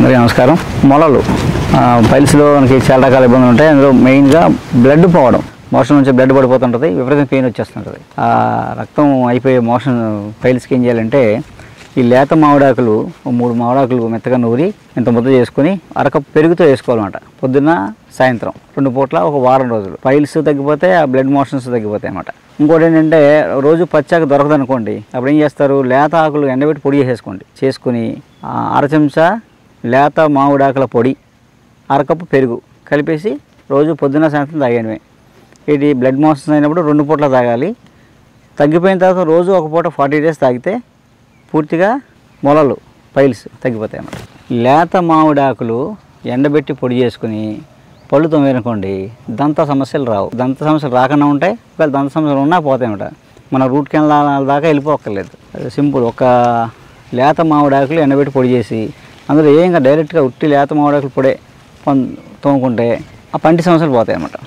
అందరికీ నమస్కారం. మొలలు పైల్స్లో మనకి చాలా రకాల ఇబ్బందులు ఉంటాయి. అందులో మెయిన్గా బ్లడ్ పోవడం, మోషన్ నుంచి బ్లడ్ పడిపోతుంటుంది, విపరీతం పెయిన్ వచ్చేస్తుంటుంది. ఆ రక్తం అయిపోయే మోషన్ పైల్స్కి ఏం చేయాలంటే ఈ లేత మామిడాకులు 3 మామిడాకులు మెత్తగా నూరి ఇంత ముద్ద చేసుకుని అరకప్పు పెరుగుతో వేసుకోవాలన్నమాట. పొద్దున్న సాయంత్రం 2 పూట్ల ఒక వారం రోజులు పైల్స్ తగ్గిపోతే ఆ బ్లడ్ మోషన్స్ తగ్గిపోతాయి అన్నమాట. ఇంకోటి ఏంటంటే రోజు పచ్చాక దొరకదనుకోండి, అప్పుడు ఏం చేస్తారు, లేత ఆకులు ఎండబెట్టి పొడి చేసుకుని 1/2 చెంచా లేత మామిడాకుల పొడి, అరకప్పు పెరుగు కలిపేసి రోజు పొద్దున్న సాయంత్రం తాగేయడమే. ఇది బ్లడ్ మోషన్స్ అయినప్పుడు 2 పూట్ల తాగాలి. తగ్గిపోయిన తర్వాత రోజు ఒక పూట 40 days తాగితే పూర్తిగా మొలలు పైల్స్ తగ్గిపోతాయి అన్నమాట. లేత మామిడాకులు ఎండబెట్టి పొడి చేసుకుని పళ్ళు తోమేనుకోండి, దంత సమస్యలు రావు. దంత సమస్యలు రాకుండా ఉంటాయి. ఒకవేళ దంత సమస్యలు ఉన్నా పోతాయి అన్నమాట. మన రూట్ కెనాల్ దాకా వెళ్ళిపోక్కర్లేదు. సింపుల్. ఒక లేత మామిడాకులు ఎండబెట్టి పొడి చేసి అందులో ఏంగా డైరెక్ట్గా ఉట్టి లేత మామిడాకులు పొడే తోముకుంటే ఆ పంటి సమస్యలు పోతాయి అన్నమాట.